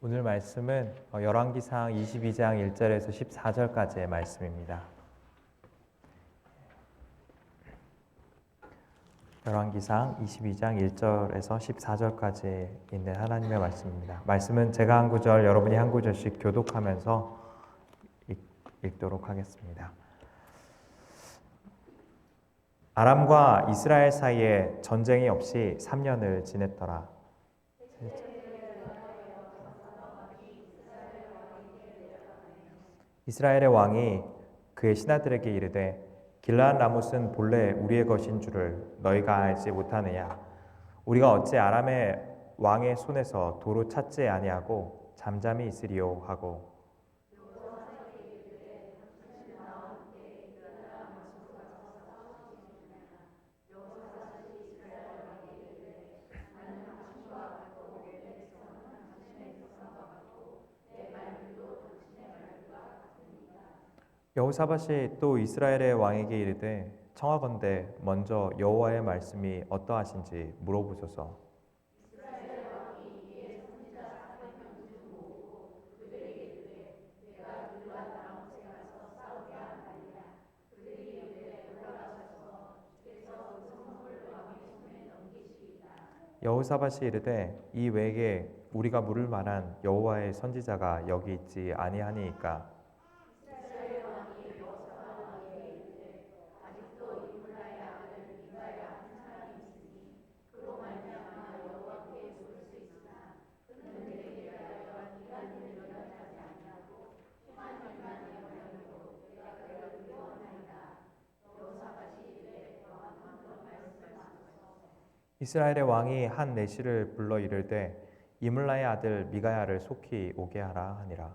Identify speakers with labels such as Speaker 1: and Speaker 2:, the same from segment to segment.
Speaker 1: 오늘 말씀은 열왕기상 22장 1절에서 14절까지의 말씀입니다. 열왕기상 22장 1절에서 14절까지 있는 하나님의 말씀입니다. 말씀은 제가 한 구절, 여러분이 한 구절씩 교독하면서 읽도록 하겠습니다. 아람과 이스라엘 사이에 전쟁이 없이 3년을 지냈더라. 이스라엘의 왕이 그의 신하들에게 이르되 길르앗 라못은 본래 우리의 것인 줄을 너희가 알지 못하느냐? 우리가 어찌 아람의 왕의 손에서 도로 찾지 아니하고 잠잠히 있으리요 하고 여호사밧이 또 이스라엘의 왕에게 이르되 청하건대 먼저 여호와의 말씀이 어떠하신지 물어보소서. 여호사밧이 이르되 이 외에 우리가 물을 만한 여호와의 선지자가 여기 있지 아니하니이까. 이스라엘의 왕이 한 내시를 불러 이르되 이물라의 아들 미가야를 속히 오게 하라 하니라.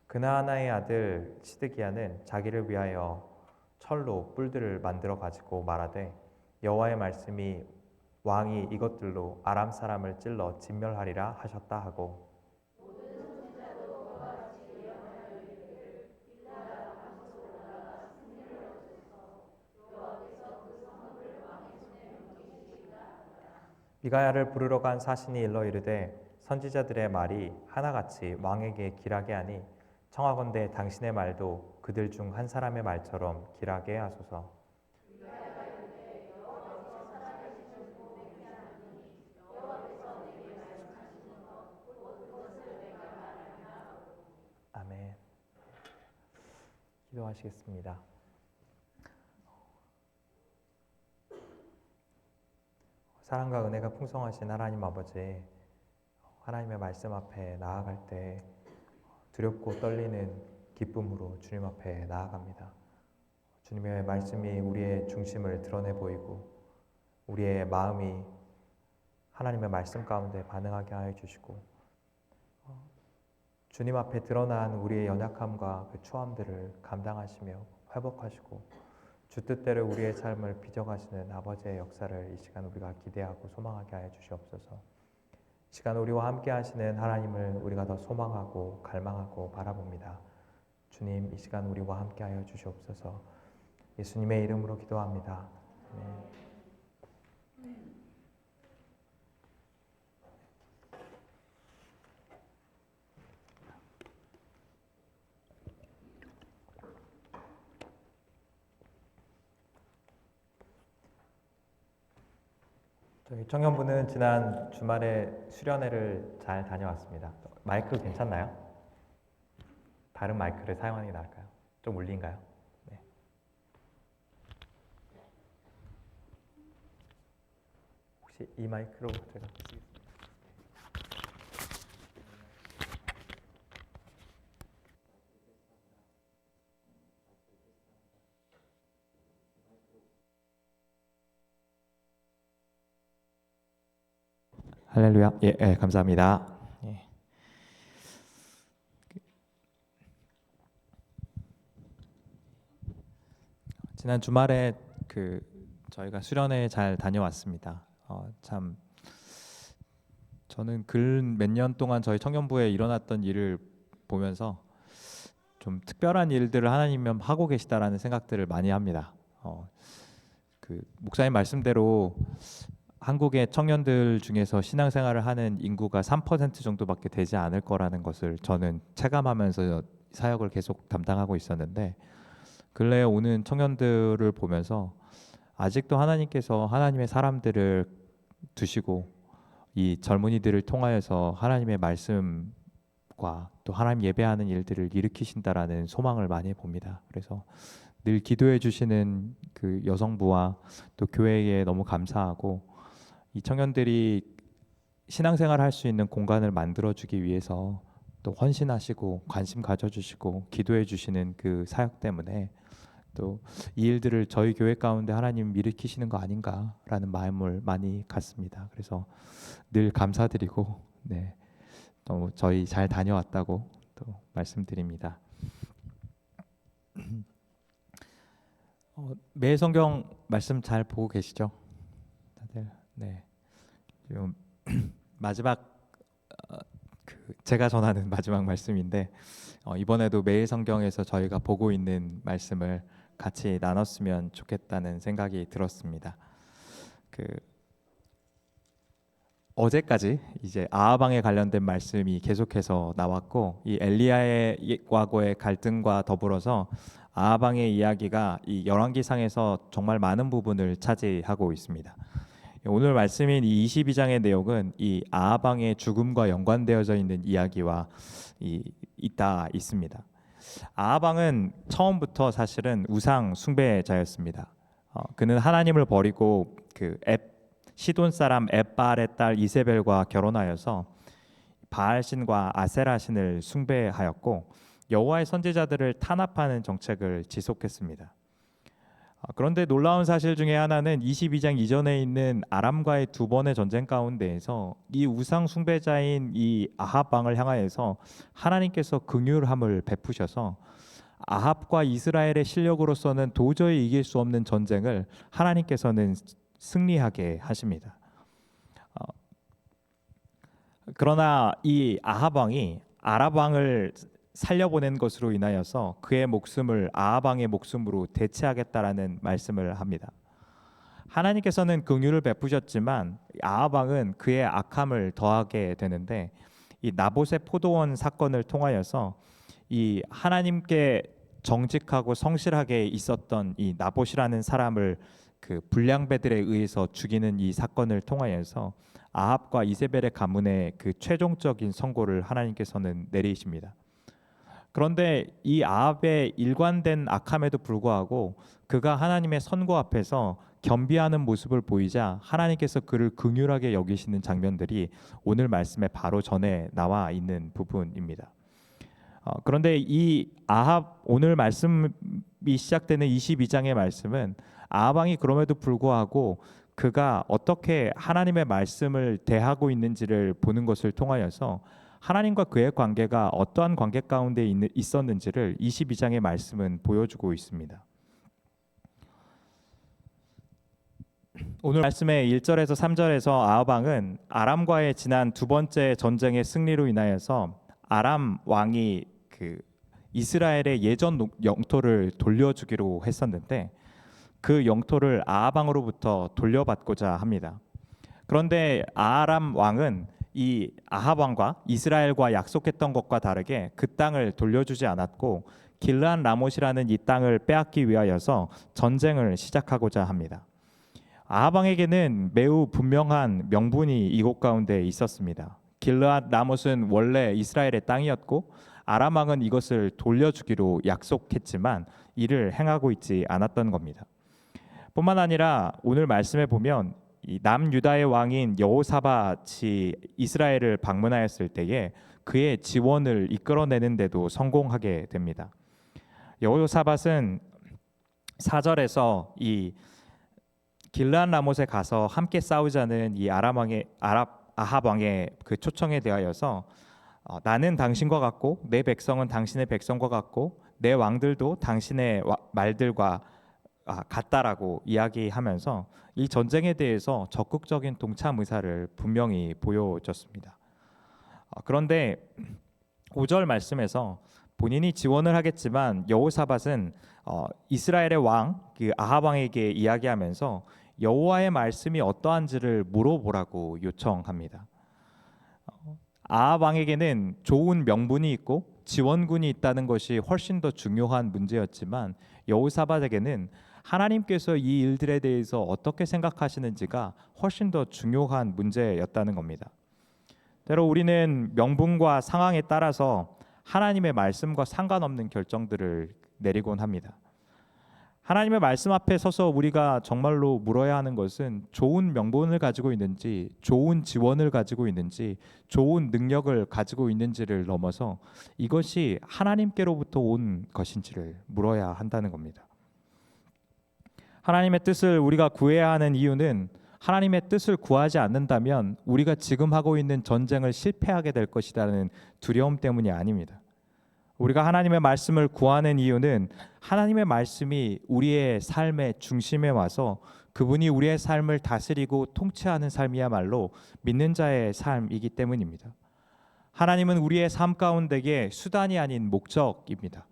Speaker 1: 그나아나의 아들 시드기야는 자기를 위하여 철로 뿔들을 만들어 가지고 말하되 여호와의 말씀이 왕이 이것들로 아람 사람을 찔러 진멸하리라 하셨다 하고 미가야를 부르러 간 사신이 일러 이르되 선지자들의 말이 하나같이 왕에게 길하게 하니 청하건대 당신의 말도 그들 중 한 사람의 말처럼 길하게 하소서. 아멘. 기도하시겠습니다. 사랑과 은혜가 풍성하신 하나님 아버지, 하나님의 말씀 앞에 나아갈 때 두렵고 떨리는 기쁨으로 주님 앞에 나아갑니다. 주님의 말씀이 우리의 중심을 드러내 보이고 우리의 마음이 하나님의 말씀 가운데 반응하게 하여 주시고 주님 앞에 드러난 우리의 연약함과 그 추함들을 감당하시며 회복하시고 주 뜻대로 우리의 삶을 빚어가시는 아버지의 역사를 이 시간 우리가 기대하고 소망하게 하여 주시옵소서. 이 시간 우리와 함께 하시는 하나님을 우리가 더 소망하고 갈망하고 바라봅니다. 주님, 이 시간 우리와 함께 하여 주시옵소서. 예수님의 이름으로 기도합니다. 아멘. 저희 청년부는 지난 주말에 수련회를 잘 다녀왔습니다. 마이크 괜찮나요? 다른 마이크를 사용하는 게 나을까요? 좀 울린가요? 네. 혹시 이 마이크로 제가 쓰겠습니다. 할렐루야. 예, 감사합니다. 예. 지난 주말에 저희가 수련회 잘 다녀왔습니다. 참 저는 근 몇 년 동안 저희 청년부에 일어났던 일을
Speaker 2: 보면서 좀 특별한 일들을 하나님은 하고 계시다라는 생각들을 많이 합니다. 그 목사님 말씀대로 한국의 청년들 중에서 신앙생활을 하는 인구가 3% 정도밖에 되지 않을 거라는 것을 저는 체감하면서 사역을 계속 담당하고 있었는데, 근래에 오는 청년들을 보면서 아직도 하나님께서 하나님의 사람들을 두시고 이 젊은이들을 통하여서 하나님의 말씀과 또 하나님 예배하는 일들을 일으키신다라는 소망을 많이 봅니다. 그래서 늘 기도해 주시는 그 여성부와 또 교회에 너무 감사하고, 이 청년들이 신앙생활 할 수 있는 공간을 만들어 주기 위해서 또 헌신하시고 관심 가져주시고 기도해 주시는 그 사역 때문에 또 이 일들을 저희 교회 가운데 하나님 일으키시는 거 아닌가라는 마음을 많이 갖습니다. 그래서 늘 감사드리고, 네, 너무 저희 잘 다녀왔다고 또 말씀드립니다. 매 성경 말씀 잘 보고 계시죠? 다들. 네. 지금 마지막 제가 전하는 마지막 말씀인데, 이번에도 매일 성경에서 저희가 보고 있는 말씀을 같이 나눴으면 좋겠다는 생각이 들었습니다. 어제까지 이제 아하방에 관련된 말씀이 계속해서 나왔고, 이 엘리야의 과거의 갈등과 더불어서 아하방의 이야기가 이 열왕기상에서 정말 많은 부분을 차지하고 있습니다. 오늘 말씀인 이 22장의 내용은 이 아하방의 죽음과 연관되어져 있는 이야기와 있습니다. 아하방은 처음부터 사실은 우상 숭배자였습니다. 그는 하나님을 버리고 시돈 사람 엣바알의 딸 이세벨과 결혼하여서 바알신과 아세라신을 숭배하였고 여호와의 선지자들을 탄압하는 정책을 지속했습니다. 그런데 놀라운 사실 중에 하나는 22장 이전에 있는 아람과의 두 번의 전쟁 가운데에서 이 우상 숭배자인 이 아합 왕을 향하여서 하나님께서 긍휼함을 베푸셔서 아합과 이스라엘의 실력으로서는 도저히 이길 수 없는 전쟁을 하나님께서는 승리하게 하십니다. 그러나 이 아합 왕이 아랍 왕을 살려보낸 것으로 인하여서 그의 목숨을 아합 왕의 목숨으로 대체하겠다라는 말씀을 합니다. 하나님께서는 긍휼을 베푸셨지만 아합 왕은 그의 악함을 더하게 되는데, 이 나봇의 포도원 사건을 통하여서 이 하나님께 정직하고 성실하게 있었던 이 나봇이라는 사람을 그 불량배들에 의해서 죽이는 이 사건을 통하여서 아합과 이세벨의 가문의 그 최종적인 선고를 하나님께서는 내리십니다. 그런데 이 아합의 일관된 악함에도 불구하고 그가 하나님의 선고 앞에서 겸비하는 모습을 보이자 하나님께서 그를 긍휼하게 여기시는 장면들이 오늘 말씀에 바로 전에 나와 있는 부분입니다. 그런데 이 아합, 오늘 말씀이 시작되는 22장의 말씀은 아합 왕이 그럼에도 불구하고 그가 어떻게 하나님의 말씀을 대하고 있는지를 보는 것을 통하여서 하나님과 그의 관계가 어떠한 관계 가운데 있었는지를 22장의 말씀은 보여주고 있습니다. 오늘 말씀의 1절에서 3절에서 아합 왕은 아람과의 지난 두 번째 전쟁의 승리로 인하여서 아람 왕이 이스라엘의 예전 영토를 돌려주기로 했었는데 그 영토를 아합 왕으로부터 돌려받고자 합니다. 그런데 아람 왕은 이 아합 왕과 이스라엘과 약속했던 것과 다르게 그 땅을 돌려주지 않았고 길르앗 라못이라는 이 땅을 빼앗기 위하여서 전쟁을 시작하고자 합니다. 아합 왕에게는 매우 분명한 명분이 이곳 가운데 있었습니다. 길르앗 라못은 원래 이스라엘의 땅이었고 아람 왕은 이것을 돌려주기로 약속했지만 이를 행하고 있지 않았던 겁니다. 뿐만 아니라 오늘 말씀에 보면 이 남유다의 왕인 여호사밧이 이스라엘을 방문하였을 때에 그의 지원을 이끌어내는데도 성공하게 됩니다. 여호사밧은 4절에서 이 길르앗 라못에 가서 함께 싸우자는 이 아합 왕의 그 초청에 대하여서 나는 당신과 같고 내 백성은 당신의 백성과 같고 내 왕들도 당신의 말들과 같다라고 이야기하면서 이 전쟁에 대해서 적극적인 동참 의사를 분명히 보여줬습니다. 그런데 5절 말씀에서 본인이 지원을 하겠지만 여호사밧은 이스라엘의 왕 그 아합 왕에게 이야기하면서 여호와의 말씀이 어떠한지를 물어보라고 요청합니다. 아합 왕에게는 좋은 명분이 있고 지원군이 있다는 것이 훨씬 더 중요한 문제였지만 여호사밧에게는 하나님께서 이 일들에 대해서 어떻게 생각하시는지가 훨씬 더 중요한 문제였다는 겁니다. 때로 우리는 명분과 상황에 따라서 하나님의 말씀과 상관없는 결정들을 내리곤 합니다. 하나님의 말씀 앞에 서서 우리가 정말로 물어야 하는 것은 좋은 명분을 가지고 있는지, 좋은 지원을 가지고 있는지, 좋은 능력을 가지고 있는지를 넘어서 이것이 하나님께로부터 온 것인지를 물어야 한다는 겁니다. 하나님의 뜻을 우리가 구해야 하는 이유는 하나님의 뜻을 구하지 않는다면 우리가 지금 하고 있는 전쟁을 실패하게 될 것이라는 두려움 때문이 아닙니다. 우리가 하나님의 말씀을 구하는 이유는 하나님의 말씀이 우리의 삶의 중심에 와서 그분이 우리의 삶을 다스리고 통치하는 삶이야말로 믿는 자의 삶이기 때문입니다. 하나님은 우리의 삶 가운데에 수단이 아닌 목적입니다.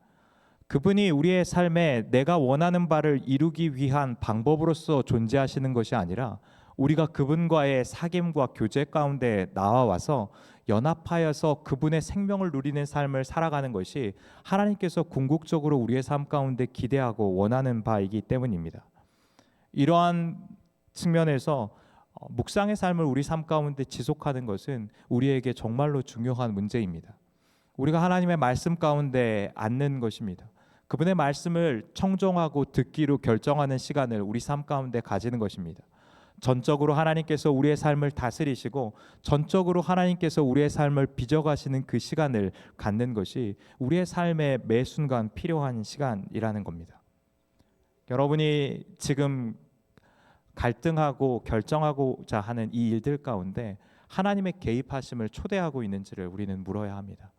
Speaker 2: 그분이 우리의 삶에 내가 원하는 바를 이루기 위한 방법으로서 존재하시는 것이 아니라 우리가 그분과의 사귐과 교제 가운데 나와와서 연합하여서 그분의 생명을 누리는 삶을 살아가는 것이 하나님께서 궁극적으로 우리의 삶 가운데 기대하고 원하는 바이기 때문입니다. 이러한 측면에서 묵상의 삶을 우리 삶 가운데 지속하는 것은 우리에게 정말로 중요한 문제입니다. 우리가 하나님의 말씀 가운데 앉는 것입니다. 그분의 말씀을 청종하고 듣기로 결정하는 시간을 우리 삶 가운데 가지는 것입니다. 전적으로 하나님께서 우리의 삶을 다스리시고 전적으로 하나님께서 우리의 삶을 빚어가시는 그 시간을 갖는 것이 우리의 삶의 매 순간 필요한 시간이라는 겁니다. 여러분이 지금 갈등하고 결정하고자 하는 이 일들 가운데 하나님의 개입하심을 초대하고 있는지를 우리는 물어야 합니다.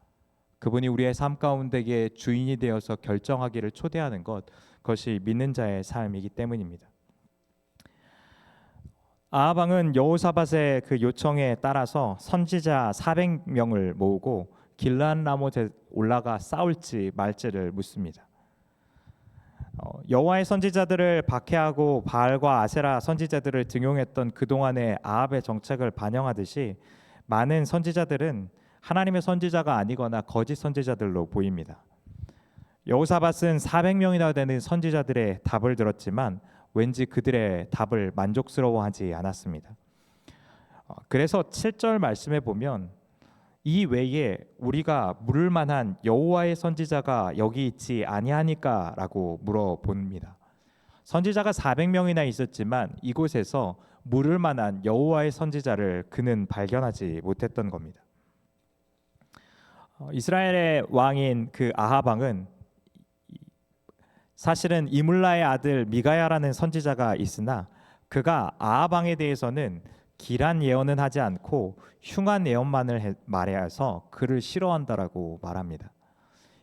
Speaker 2: 그분이 우리의 삶 가운데에 주인이 되어서 결정하기를 초대하는 것, 그것이 믿는 자의 삶이기 때문입니다. 아합 왕은 여호사밧의 그 요청에 따라서 선지자 400명을 모으고 길르앗 라못에 올라가 싸울지 말지를 묻습니다. 여호와의 선지자들을 박해하고 바알과 아세라 선지자들을 등용했던 그동안의 아합의 정책을 반영하듯이 많은 선지자들은 하나님의 선지자가 아니거나 거짓 선지자들로 보입니다. 여호사밧은 400명이나 되는 선지자들의 답을 들었지만 왠지 그들의 답을 만족스러워하지 않았습니다. 그래서 7절 말씀에 보면 이 외에 우리가 물을 만한 여호와의 선지자가 여기 있지 아니하니까라고 물어봅니다. 선지자가 400명이나 있었지만 이곳에서 물을 만한 여호와의 선지자를 그는 발견하지 못했던 겁니다. 이스라엘의 왕인 그 아합 왕은 사실은 이물라의 아들 미가야라는 선지자가 있으나 그가 아합 왕에 대해서는 길한 예언은 하지 않고 흉한 예언만을 말해서 그를 싫어한다라고 말합니다.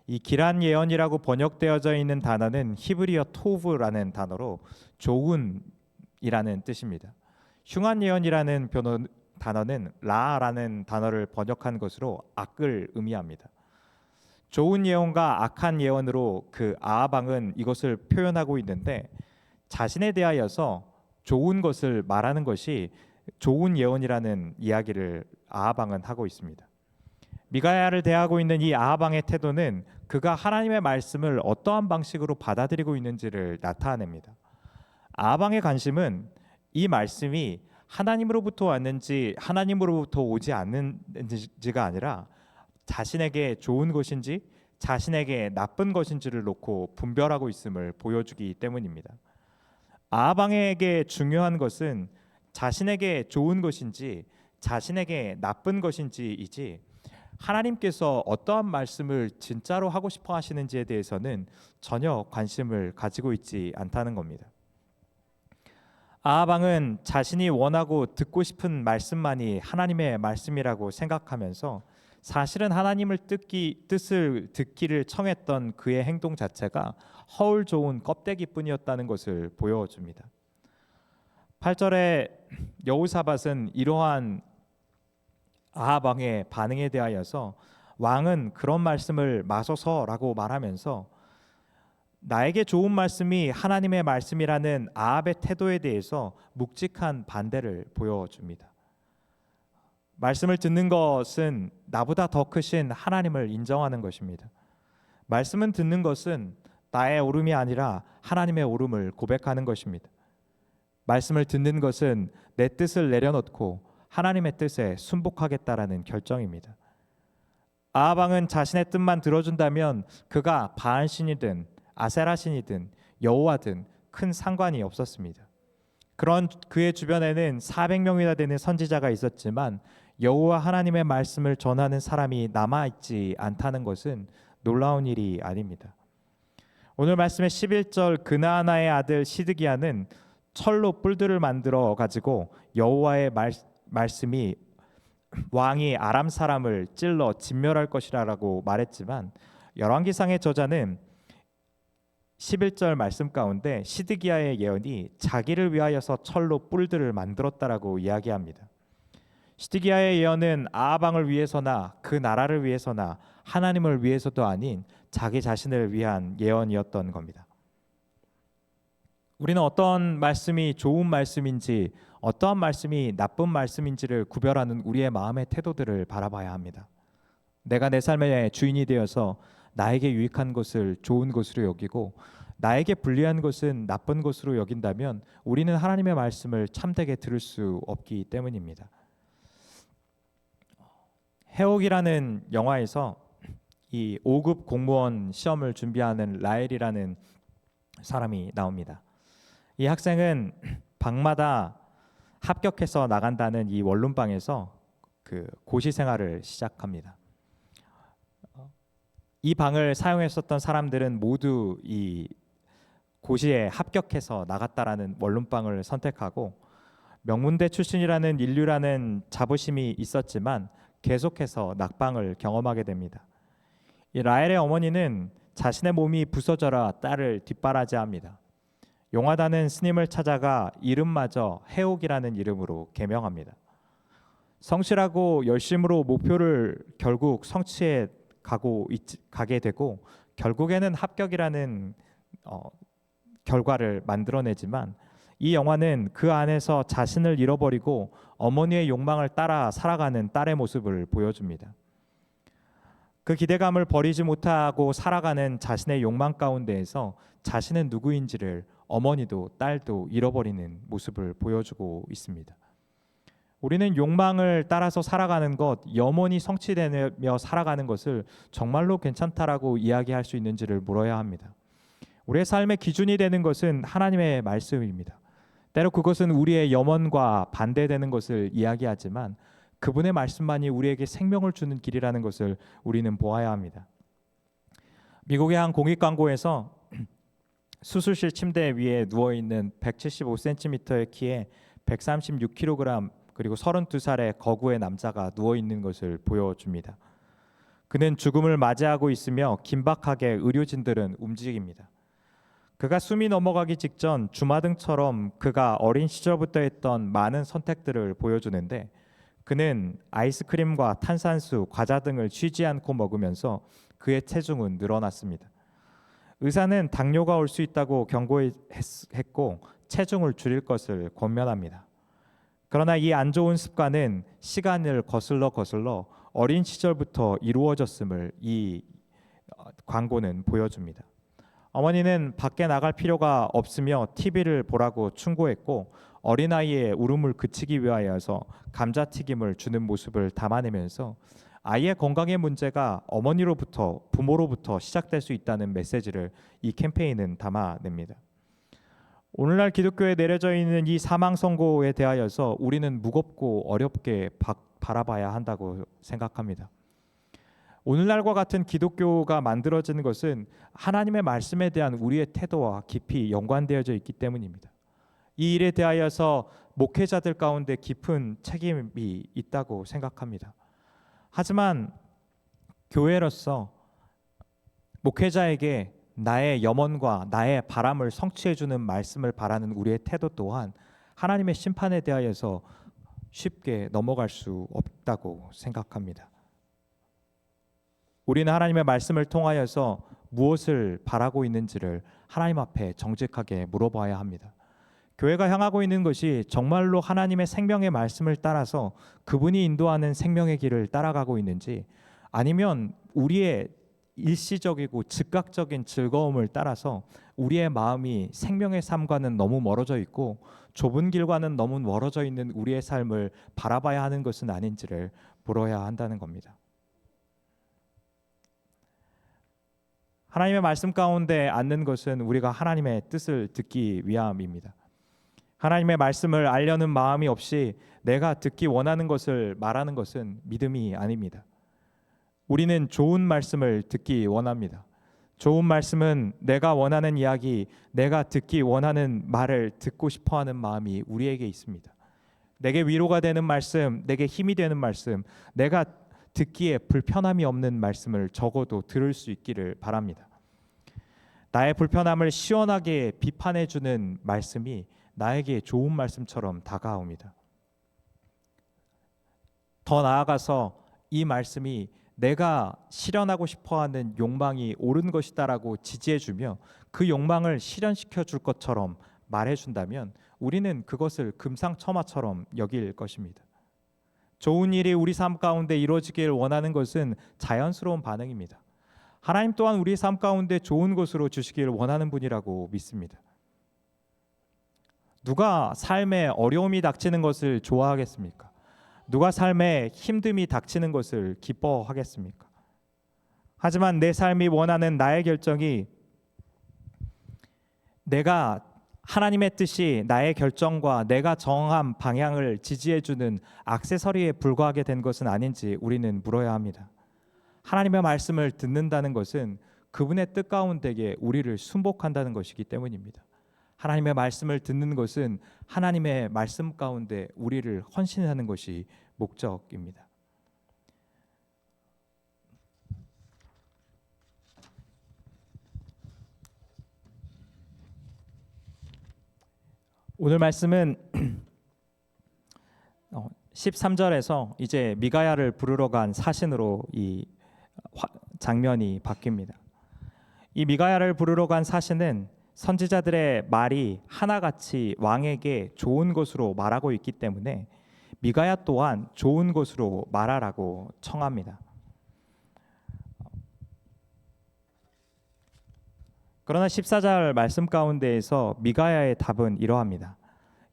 Speaker 2: 이 길한 예언이라고 번역되어져 있는 단어는 히브리어 토브라는 단어로 좋은이라는 뜻입니다. 흉한 예언이라는 단어는 라라는 단어를 번역한 것으로 악을 의미합니다. 좋은 예언과 악한 예언으로 그 아합 왕은 이것을 표현하고 있는데 자신에 대하여서 좋은 것을 말하는 것이 좋은 예언이라는 이야기를 아합 왕은 하고 있습니다. 미가야를 대하고 있는 이 아합 왕의 태도는 그가 하나님의 말씀을 어떠한 방식으로 받아들이고 있는지를 나타냅니다. 아합 왕의 관심은 이 말씀이 하나님으로부터 왔는지 하나님으로부터 오지 않는지가 아니라 자신에게 좋은 것인지 자신에게 나쁜 것인지를 놓고 분별하고 있음을 보여주기 때문입니다. 아합 왕에게 중요한 것은 자신에게 좋은 것인지 자신에게 나쁜 것인지이지 하나님께서 어떠한 말씀을 진짜로 하고 싶어 하시는지에 대해서는 전혀 관심을 가지고 있지 않다는 겁니다. 아합 왕은 자신이 원하고 듣고 싶은 말씀만이 하나님의 말씀이라고 생각하면서 사실은 하나님을 뜻을 듣기를 청했던 그의 행동 자체가 허울 좋은 껍데기뿐이었다는 것을 보여줍니다. 8절에 여호사밧은 이러한 아합 왕의 반응에 대하여서 왕은 그런 말씀을 마소서라고 말하면서 나에게 좋은 말씀이 하나님의 말씀이라는 아합의 태도에 대해서 묵직한 반대를 보여줍니다. 말씀을 듣는 것은 나보다 더 크신 하나님을 인정하는 것입니다. 말씀은 듣는 것은 나의 옳음이 아니라 하나님의 옳음을 고백하는 것입니다. 말씀을 듣는 것은 내 뜻을 내려놓고 하나님의 뜻에 순복하겠다라는 결정입니다. 아합 왕은 자신의 뜻만 들어준다면 그가 바알신이든 아세라신이든 여호와든 큰 상관이 없었습니다. 그런 그의 주변에는 400명이나 되는 선지자가 있었지만 여호와 하나님의 말씀을 전하는 사람이 남아있지 않다는 것은 놀라운 일이 아닙니다. 오늘 말씀의 11절 그나아나의 아들 시드기야는 철로 뿔들을 만들어 가지고 여호와의 말씀이 왕이 아람 사람을 찔러 진멸할 것이라고 말했지만 열왕기상의 저자는 11절 말씀 가운데 시드기야의 예언이 자기를 위하여서 철로 뿔들을 만들었다라고 이야기합니다. 시드기야의 예언은 아합 왕을 위해서나 그 나라를 위해서나 하나님을 위해서도 아닌 자기 자신을 위한 예언이었던 겁니다. 우리는 어떤 말씀이 좋은 말씀인지 어떠한 말씀이 나쁜 말씀인지를 구별하는 우리의 마음의 태도들을 바라봐야 합니다. 내가 내 삶의 주인이 되어서 나에게 유익한 것을 좋은 것으로 여기고 나에게 불리한 것은 나쁜 것으로 여긴다면 우리는 하나님의 말씀을 참되게 들을 수 없기 때문입니다. 해옥이라는 영화에서 이 5급 공무원 시험을 준비하는 라엘이라는 사람이 나옵니다. 이 학생은 방마다 합격해서 나간다는 이 원룸방에서 그 고시 생활을 시작합니다. 이 방을 사용했었던 사람들은 모두 이 고시에 합격해서 나갔다라는 원룸방을 선택하고 명문대 출신이라는 인류라는 자부심이 있었지만 계속해서 낙방을 경험하게 됩니다. 이 라헬의 어머니는 자신의 몸이 부서져라 딸을 뒷바라지합니다. 용하다는 스님을 찾아가 이름마저 해옥이라는 이름으로 개명합니다. 성실하고 열심으로 목표를 결국 성취해 가게 되고 결국에는 합격이라는 결과를 만들어내지만 이 영화는 그 안에서 자신을 잃어버리고 어머니의 욕망을 따라 살아가는 딸의 모습을 보여줍니다. 그 기대감을 버리지 못하고 살아가는 자신의 욕망 가운데에서 자신은 누구인지를 어머니도 딸도 잃어버리는 모습을 보여주고 있습니다. 우리는 욕망을 따라서 살아가는 것, 염원이 성취되며 살아가는 것을 정말로 괜찮다라고 이야기할 수 있는지를 물어야 합니다. 우리의 삶의 기준이 되는 것은 하나님의 말씀입니다. 때로 그것은 우리의 염원과 반대되는 것을 이야기하지만 그분의 말씀만이 우리에게 생명을 주는 길이라는 것을 우리는 보아야 합니다. 미국의 한 공익 광고에서 수술실 침대 위에 누워있는 175cm의 키에 136kg 그리고 32살의 거구의 남자가 누워있는 것을 보여줍니다. 그는 죽음을 맞이하고 있으며 긴박하게 의료진들은 움직입니다. 그가 숨이 넘어가기 직전 주마등처럼 그가 어린 시절부터 했던 많은 선택들을 보여주는데 그는 아이스크림과 탄산수, 과자 등을 쉬지 않고 먹으면서 그의 체중은 늘어났습니다. 의사는 당뇨가 올 수 있다고 경고했고 체중을 줄일 것을 권면합니다. 그러나 이 안 좋은 습관은 시간을 거슬러 어린 시절부터 이루어졌음을 이 광고는 보여줍니다. 어머니는 밖에 나갈 필요가 없으며 TV를 보라고 충고했고 어린아이의 울음을 그치기 위하여서 감자튀김을 주는 모습을 담아내면서 아이의 건강의 문제가 어머니로부터 부모로부터 시작될 수 있다는 메시지를 이 캠페인은 담아냅니다. 오늘날 기독교에 내려져 있는 이 사망 선고에 대하여서 우리는 무겁고 어렵게 바라봐야 한다고 생각합니다. 오늘날과 같은 기독교가 만들어지는 것은 하나님의 말씀에 대한 우리의 태도와 깊이 연관되어져 있기 때문입니다. 이 일에 대하여서 목회자들 가운데 깊은 책임이 있다고 생각합니다. 하지만 교회로서 목회자에게 나의 염원과 나의 바람을 성취해주는 말씀을 바라는 우리의 태도 또한 하나님의 심판에 대하여서 쉽게 넘어갈 수 없다고 생각합니다. 우리는 하나님의 말씀을 통하여서 무엇을 바라고 있는지를 하나님 앞에 정직하게 물어봐야 합니다. 교회가 향하고 있는 것이 정말로 하나님의 생명의 말씀을 따라서 그분이 인도하는 생명의 길을 따라가고 있는지, 아니면 우리의 일시적이고 즉각적인 즐거움을 따라서 우리의 마음이 생명의 삶과는 너무 멀어져 있고 좁은 길과는 너무 멀어져 있는 우리의 삶을 바라봐야 하는 것은 아닌지를 물어야 한다는 겁니다. 하나님의 말씀 가운데 앉는 것은 우리가 하나님의 뜻을 듣기 위함입니다. 하나님의 말씀을 알려는 마음이 없이 내가 듣기 원하는 것을 말하는 것은 믿음이 아닙니다. 우리는 좋은 말씀을 듣기 원합니다. 좋은 말씀은 내가 원하는 이야기, 내가 듣기 원하는 말을 듣고 싶어하는 마음이 우리에게 있습니다. 내게 위로가 되는 말씀, 내게 힘이 되는 말씀, 내가 듣기에 불편함이 없는 말씀을 적어도 들을 수 있기를 바랍니다. 나의 불편함을 시원하게 비판해 주는 말씀이 나에게 좋은 말씀처럼 다가옵니다. 더 나아가서 이 말씀이 내가 실현하고 싶어하는 욕망이 옳은 것이다라고 지지해주며 그 욕망을 실현시켜 줄 것처럼 말해준다면 우리는 그것을 금상첨화처럼 여길 것입니다. 좋은 일이 우리 삶 가운데 이루어지길 원하는 것은 자연스러운 반응입니다. 하나님 또한 우리 삶 가운데 좋은 것으로 주시길 원하는 분이라고 믿습니다. 누가 삶에 어려움이 닥치는 것을 좋아하겠습니까? 누가 삶에 힘듦이 닥치는 것을 기뻐하겠습니까? 하지만 내 삶이 원하는 나의 결정이 내가 하나님의 뜻이 나의 결정과 내가 정한 방향을 지지해주는 액세서리에 불과하게 된 것은 아닌지 우리는 물어야 합니다. 하나님의 말씀을 듣는다는 것은 그분의 뜻 가운데에 우리를 순복한다는 것이기 때문입니다. 하나님의 말씀을 듣는 것은 하나님의 말씀 가운데 우리를 헌신하는 것이 목적입니다. 오늘 말씀은 13절에서 이제 미가야를 부르러 간 사신으로 이 장면이 바뀝니다. 이 미가야를 부르러 간 사신은 선지자들의 말이 하나같이 왕에게 좋은 것으로 말하고 있기 때문에 미가야 또한 좋은 것으로 말하라고 청합니다. 그러나 14절 말씀 가운데에서 미가야의 답은 이러합니다.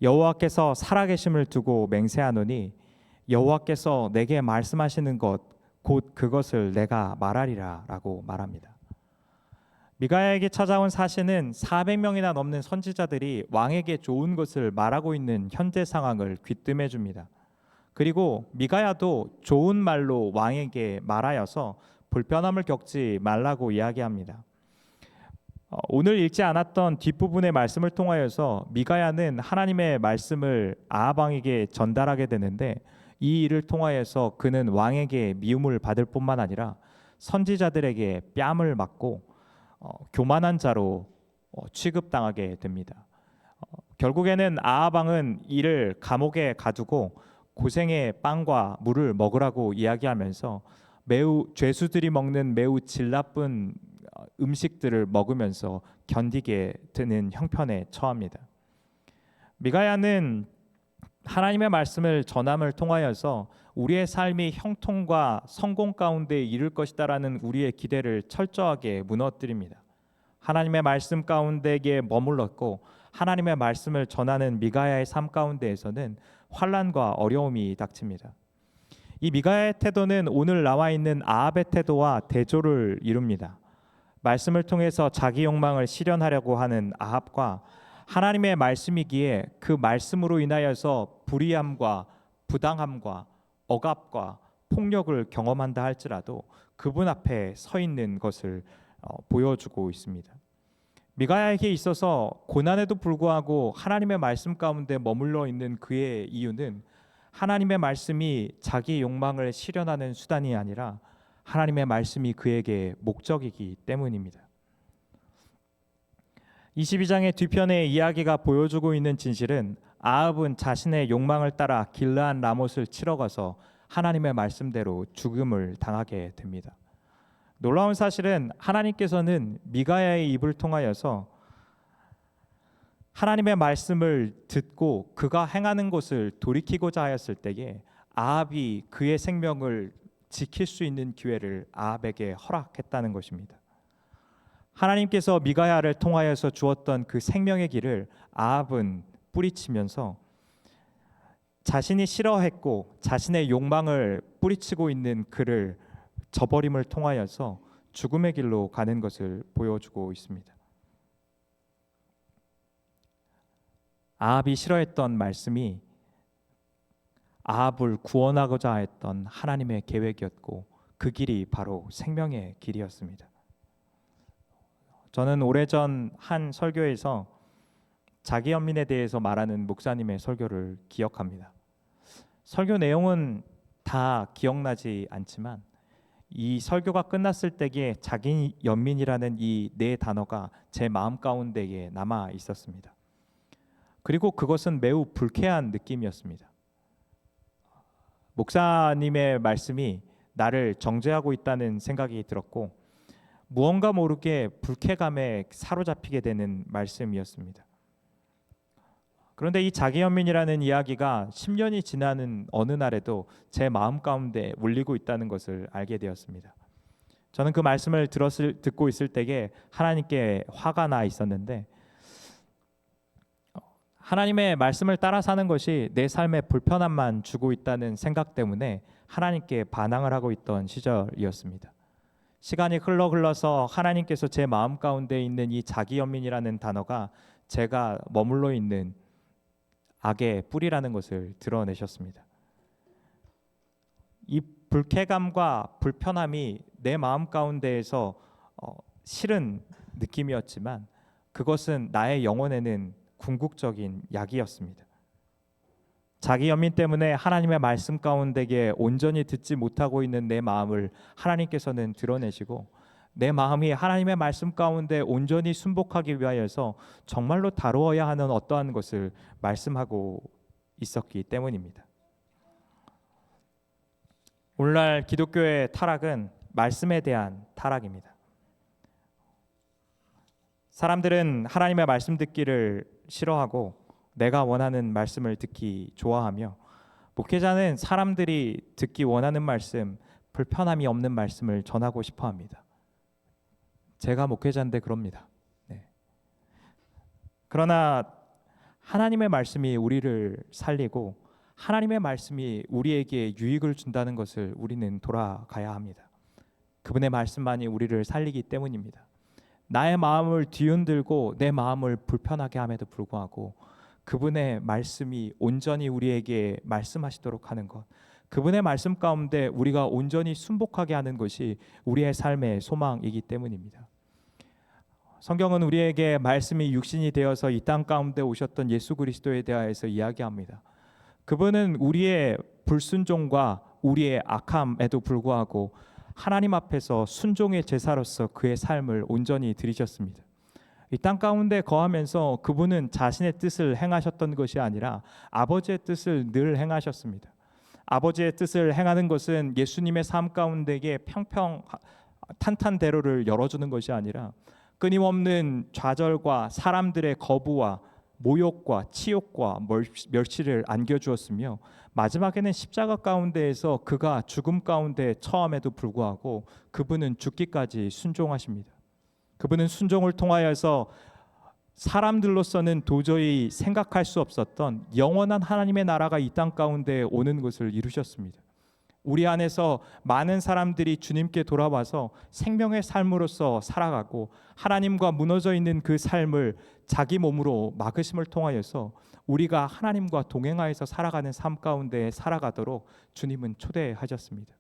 Speaker 2: 여호와께서 살아계심을 두고 맹세하노니 여호와께서 내게 말씀하시는 것 곧 그것을 내가 말하리라 라고 말합니다. 미가야에게 찾아온 사신은 400명이나 넘는 선지자들이 왕에게 좋은 것을 말하고 있는 현재 상황을 귀뜸해 줍니다. 그리고 미가야도 좋은 말로 왕에게 말하여서 불편함을 겪지 말라고 이야기합니다. 오늘 읽지 않았던 뒷부분의 말씀을 통하여서 미가야는 하나님의 말씀을 아합 왕에게 전달하게 되는데 이 일을 통하여서 그는 왕에게 미움을 받을 뿐만 아니라 선지자들에게 뺨을 맞고 교만한 자로 취급당하게 됩니다. 결국에는 아합 왕은 이를 감옥에 가두고 고생의 빵과 물을 먹으라고 이야기하면서 매우 죄수들이 먹는 매우 질 나쁜 음식들을 먹으면서 견디게 되는 형편에 처합니다. 미가야는 하나님의 말씀을 전함을 통하여서 우리의 삶이 형통과 성공 가운데 이룰 것이다라는 우리의 기대를 철저하게 무너뜨립니다. 하나님의 말씀 가운데에 머물렀고 하나님의 말씀을 전하는 미가야의 삶 가운데에서는 환난과 어려움이 닥칩니다. 이 미가야의 태도는 오늘 나와 있는 아합의 태도와 대조를 이룹니다. 말씀을 통해서 자기 욕망을 실현하려고 하는 아합과 하나님의 말씀이기에 그 말씀으로 인하여서 불의함과 부당함과 억압과 폭력을 경험한다 할지라도 그분 앞에 서 있는 것을 보여주고 있습니다. 미가야에게 있어서 고난에도 불구하고 하나님의 말씀 가운데 머물러 있는 그의 이유는 하나님의 말씀이 자기 욕망을 실현하는 수단이 아니라 하나님의 말씀이 그에게 목적이기 때문입니다. 22장의 뒤편의 이야기가 보여주고 있는 진실은 아합은 자신의 욕망을 따라 길르앗 라못을 치러 가서 하나님의 말씀대로 죽음을 당하게 됩니다. 놀라운 사실은 하나님께서는 미가야의 입을 통하여서 하나님의 말씀을 듣고 그가 행하는 것을 돌이키고자 하였을 때에 아합이 그의 생명을 지킬 수 있는 기회를 아합에게 허락했다는 것입니다. 하나님께서 미가야를 통하여서 주었던 그 생명의 길을 아합은 뿌리치면서 자신이 싫어했고 자신의 욕망을 뿌리치고 있는 그를 저버림을 통하여서 죽음의 길로 가는 것을 보여주고 있습니다. 아합이 싫어했던 말씀이 아합을 구원하고자 했던 하나님의 계획이었고 그 길이 바로 생명의 길이었습니다. 저는 오래전 한 설교에서 자기 연민에 대해서 말하는 목사님의 설교를 기억합니다. 설교 내용은 다 기억나지 않지만 이 설교가 끝났을 때에 자기 연민이라는 이 네 단어가 제 마음 가운데에 남아 있었습니다. 그리고 그것은 매우 불쾌한 느낌이었습니다. 목사님의 말씀이 나를 정죄하고 있다는 생각이 들었고 무언가 모르게 불쾌감에 사로잡히게 되는 말씀이었습니다. 그런데 이 자기연민이라는 이야기가 10년이 지나는 어느 날에도 제 마음 가운데 울리고 있다는 것을 알게 되었습니다. 저는 그 말씀을 듣고 있을 때에 하나님께 화가 나 있었는데 하나님의 말씀을 따라 사는 것이 내 삶에 불편함만 주고 있다는 생각 때문에 하나님께 반항을 하고 있던 시절이었습니다. 시간이 흘러서 하나님께서 제 마음 가운데 있는 이 자기연민이라는 단어가 제가 머물러 있는 악의 뿌리라는 것을 드러내셨습니다. 이 불쾌감과 불편함이 내 마음 가운데에서 싫은 느낌이었지만 그것은 나의 영혼에는 궁극적인 약이었습니다. 자기 연민 때문에 하나님의 말씀 가운데에 온전히 듣지 못하고 있는 내 마음을 하나님께서는 드러내시고 내 마음이 하나님의 말씀 가운데 온전히 순복하기 위하여서 정말로 다루어야 하는 어떠한 것을 말씀하고 있었기 때문입니다. 오늘날 기독교의 타락은 말씀에 대한 타락입니다. 사람들은 하나님의 말씀 듣기를 싫어하고 내가 원하는 말씀을 듣기 좋아하며 목회자는 사람들이 듣기 원하는 말씀, 불편함이 없는 말씀을 전하고 싶어 합니다. 제가 목회자인데 그럽니다. 네. 그러나 하나님의 말씀이 우리를 살리고 하나님의 말씀이 우리에게 유익을 준다는 것을 우리는 돌아가야 합니다. 그분의 말씀만이 우리를 살리기 때문입니다. 나의 마음을 뒤흔들고 내 마음을 불편하게 함에도 불구하고 그분의 말씀이 온전히 우리에게 말씀하시도록 하는 것, 그분의 말씀 가운데 우리가 온전히 순복하게 하는 것이 우리의 삶의 소망이기 때문입니다. 성경은 우리에게 말씀이 육신이 되어서 이 땅 가운데 오셨던 예수 그리스도에 대하여서 이야기합니다. 그분은 우리의 불순종과 우리의 악함에도 불구하고 하나님 앞에서 순종의 제사로서 그의 삶을 온전히 드리셨습니다. 이 땅 가운데 거하면서 그분은 자신의 뜻을 행하셨던 것이 아니라 아버지의 뜻을 늘 행하셨습니다. 아버지의 뜻을 행하는 것은 예수님의 삶 가운데에 탄탄대로를 열어주는 것이 아니라 끊임없는 좌절과 사람들의 거부와 모욕과 치욕과 멸시를 안겨주었으며 마지막에는 십자가 가운데에서 그가 죽음 가운데 처함에도 불구하고 그분은 죽기까지 순종하십니다. 그분은 순종을 통하여서 사람들로서는 도저히 생각할 수 없었던 영원한 하나님의 나라가 이 땅 가운데 오는 것을 이루셨습니다. 우리 안에서 많은 사람들이 주님께 돌아와서 생명의 삶으로서 살아가고 하나님과 무너져 있는 그 삶을 자기 몸으로 막으심을 통하여서 우리가 하나님과 동행하여서 살아가는 삶 가운데 살아가도록 주님은 초대하셨습니다.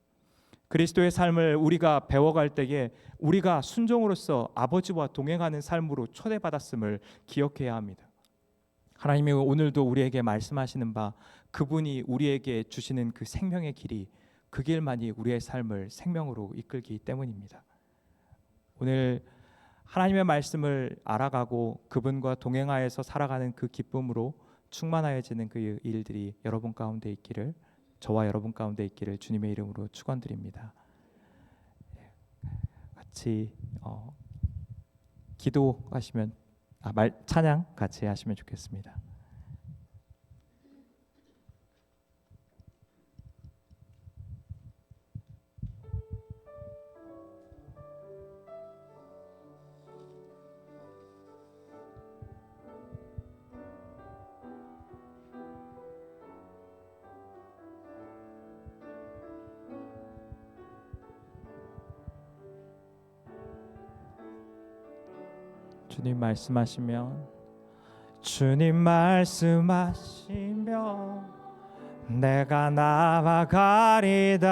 Speaker 2: 그리스도의 삶을 우리가 배워갈 때에 우리가 순종으로서 아버지와 동행하는 삶으로 초대받았음을 기억해야 합니다. 하나님이 오늘도 우리에게 말씀하시는 바 그분이 우리에게 주시는 그 생명의 길이 그 길만이 우리의 삶을 생명으로 이끌기 때문입니다. 오늘 하나님의 말씀을 알아가고 그분과 동행하여서 살아가는 그 기쁨으로 충만하여지는 그 일들이 여러분 가운데 있기를, 저와 여러분 가운데 있기를 주님의 이름으로 축원드립니다. 같이 기도하시면 찬양 같이 하시면 좋겠습니다. 주님 말씀하시면 내가 나아가리다.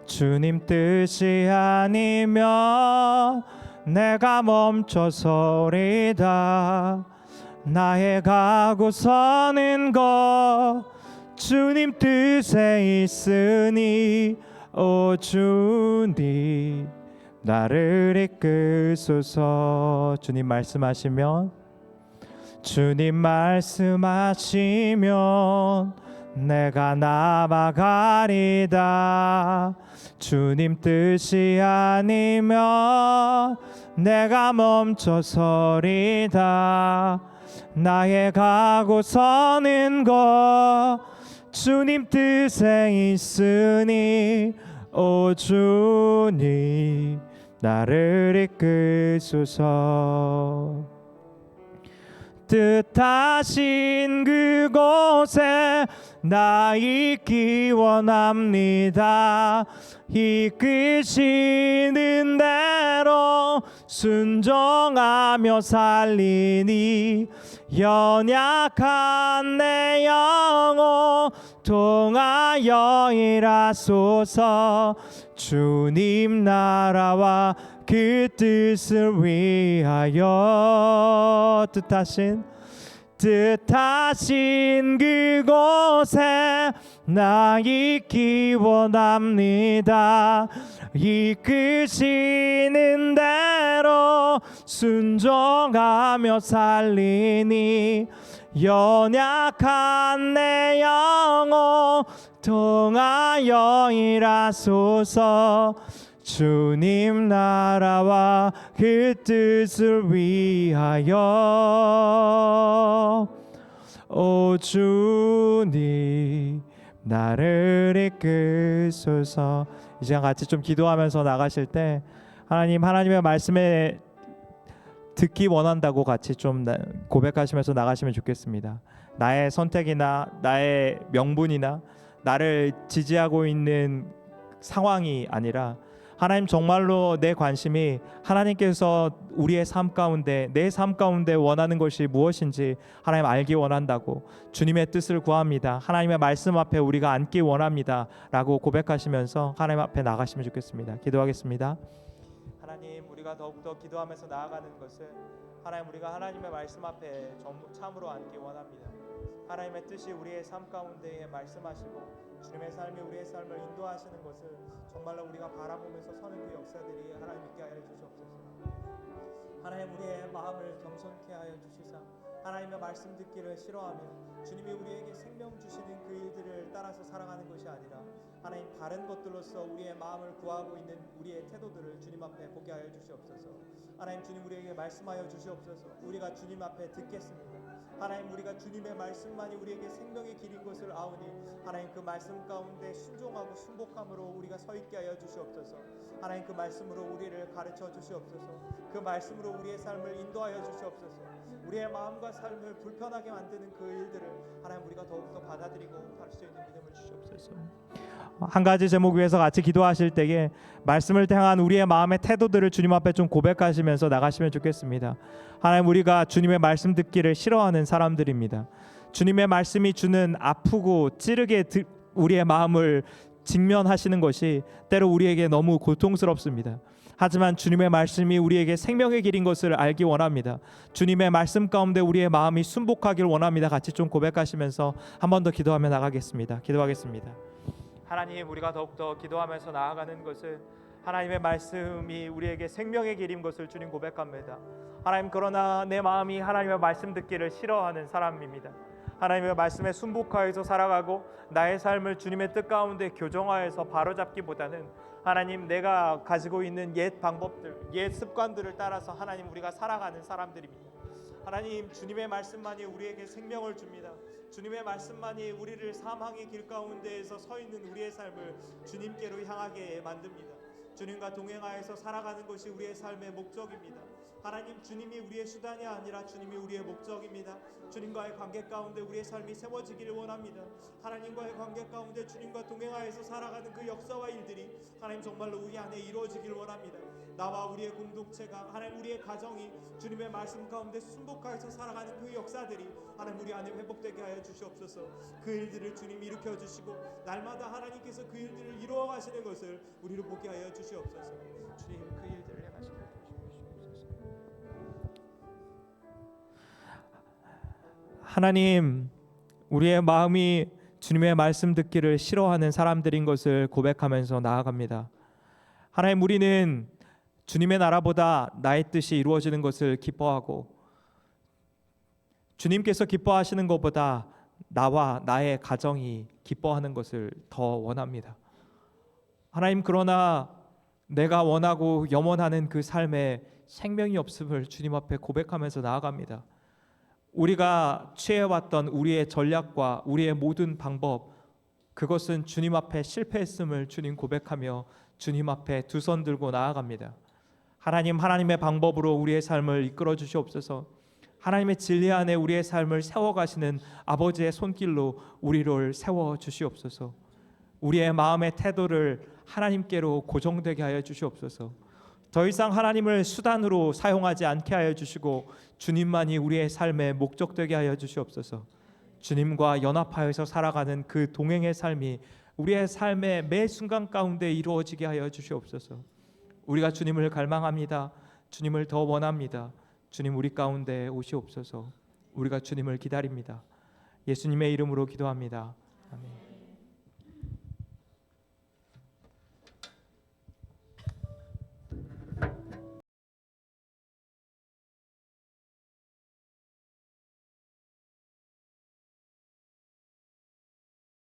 Speaker 2: 주님 뜻이 아니면 내가 멈춰서리다. 나의 가고 서는 것 주님 뜻에 있으니 오 주님 나를 이끄소서. 주님 말씀하시면 내가 나아가리다. 주님 뜻이 아니면 내가 멈춰서리다. 나의 가고 서는 것 주님 뜻에 있으니 오 주님 나를 이끄소서. 뜻하신 그곳에 나 있기 원합니다. 이끄시는 대로 순종하며 살리니 연약한 내 영혼 통하여 일하소서. 주님 나라와 그 뜻을 위하여 뜻하신 그곳에 나 있기 원합니다. 이끄시는 대로 순종하며 살리니 연약한 내 영혼 통하여 일하소서. 주님 나라와 그 뜻을 위하여 오 주님 나를 이끄소서. 이 시간 같이 좀 기도하면서 나가실 때 하나님의 말씀에 듣기 원한다고 같이 좀 고백하시면서 나가시면 좋겠습니다. 나의 선택이나 나의 명분이나 나를 지지하고 있는 상황이 아니라 하나님 정말로 내 관심이 하나님께서 우리의 삶 가운데 내 삶 가운데 원하는 것이 무엇인지 하나님 알기 원한다고 주님의 뜻을 구합니다. 하나님의 말씀 앞에 우리가 앉기 원합니다 라고 고백하시면서 하나님 앞에 나가시면 좋겠습니다. 기도하겠습니다. 하나님 우리가 더욱더 기도하면서 나아가는 것은 하나님 우리가 하나님의 말씀 앞에 참으로 앉기 원합니다. 하나님의 뜻이 우리의 삶 가운데에 말씀하시고 주님의 삶이 우리의 삶을 인도하시는 것을 정말로 우리가 바라보면서 서는 그 역사들이 하나님 있게 하여 주시옵소서. 하나님 우리의 마음을 겸손케 하여 주시사 하나님의 말씀 듣기를 싫어하며 주님이 우리에게 생명 주시는 그 일들을 따라서 살아가는 것이 아니라 하나님 다른 것들로서 우리의 마음을 구하고 있는 우리의 태도들을 주님 앞에 보게 하여 주시옵소서. 하나님 주님 우리에게 말씀하여 주시옵소서. 우리가 주님 앞에 듣겠습니다. 하나님 우리가 주님의 말씀만이 우리에게 생명의 길인 것을 아오니 하나님 그 말씀 가운데 순종하고 순복함으로 우리가 서 있게 하여 주시옵소서. 하나님 그 말씀으로 우리를 가르쳐 주시옵소서. 그 말씀으로 우리의 삶을 인도하여 주시옵소서. 우리의 마음과 삶을 불편하게 만드는 그 일들을 하나님 우리가 더욱더 받아들이고 할 수 있는 믿음을 주시옵소서. 한 가지 제목 위해서 같이 기도하실 때에 말씀을 향한 우리의 마음의 태도들을 주님 앞에 좀 고백하시면서 나가시면 좋겠습니다. 하나님 우리가 주님의 말씀 듣기를 싫어하는 사람들입니다. 주님의 말씀이 주는 아프고 찌르게 우리의 마음을 직면하시는 것이 때로 우리에게 너무 고통스럽습니다. 하지만 주님의 말씀이 우리에게 생명의 길인 것을 알기 원합니다. 주님의 말씀 가운데 우리의 마음이 순복하길 원합니다. 같이 좀 고백하시면서 한 번 더 기도하며 나가겠습니다. 기도하겠습니다. 하나님 우리가 더욱더 기도하면서 나아가는 것은 하나님의 말씀이 우리에게 생명의 길인 것을 주님 고백합니다. 하나님 그러나 내 마음이 하나님의 말씀 듣기를 싫어하는 사람입니다. 하나님의 말씀에 순복하여서 살아가고 나의 삶을 주님의 뜻 가운데 교정하여서 바로잡기보다는 하나님 내가 가지고 있는 옛 방법들, 옛 습관들을 따라서 하나님 우리가 살아가는 사람들입니다. 하나님 주님의 말씀만이 우리에게 생명을 줍니다. 주님의 말씀만이 우리를 사망의 길 가운데에서 서 있는 우리의 삶을 주님께로 향하게 만듭니다. 주님과 동행하여서 살아가는 것이 우리의 삶의 목적입니다. 하나님 주님이 우리의 수단이 아니라 주님이 우리의 목적입니다. 주님과의 관계 가운데 우리의 삶이 세워지기를 원합니다. 하나님과의 관계 가운데 주님과 동행하여서 살아가는 그 역사와 일들이 하나님 정말로 우리 안에 이루어지기를 원합니다. 나와 우리의 공동체가 하나님 우리의 가정이 주님의 말씀 가운데 순복하여서 살아가는 그 역사들이 하나님 우리 안에 회복되게 하여 주시옵소서. 그 일들을 주님 일으켜 주시고 날마다 하나님께서 그 일들을 이루어 가시는 것을 우리로 보게 하여 주시옵소서. 주님 그 일들을 행하시게 하여 주시옵소서. 하나님 우리의 마음이 주님의 말씀 듣기를 싫어하는 사람들인 것을 고백하면서 나아갑니다. 하나님 우리는 주님의 나라보다 나의 뜻이 이루어지는 것을 기뻐하고 주님께서 기뻐하시는 것보다 나와 나의 가정이 기뻐하는 것을 더 원합니다. 하나님 그러나 내가 원하고 염원하는 그 삶에 생명이 없음을 주님 앞에 고백하면서 나아갑니다. 우리가 취해왔던 우리의 전략과 우리의 모든 방법 그것은 주님 앞에 실패했음을 주님 고백하며 주님 앞에 두 손 들고 나아갑니다. 하나님 하나님의 방법으로 우리의 삶을 이끌어 주시옵소서. 하나님의 진리 안에 우리의 삶을 세워가시는 아버지의 손길로 우리를 세워 주시옵소서. 우리의 마음의 태도를 하나님께로 고정되게 하여 주시옵소서. 더 이상 하나님을 수단으로 사용하지 않게 하여 주시고 주님만이 우리의 삶의 목적되게 하여 주시옵소서. 주님과 연합하여서 살아가는 그 동행의 삶이 우리의 삶의 매 순간 가운데 이루어지게 하여 주시옵소서. 우리가 주님을 갈망합니다. 주님을 더 원합니다. 주님 우리 가운데 오시옵소서. 우리가 주님을 기다립니다. 예수님의 이름으로 기도합니다. 아멘.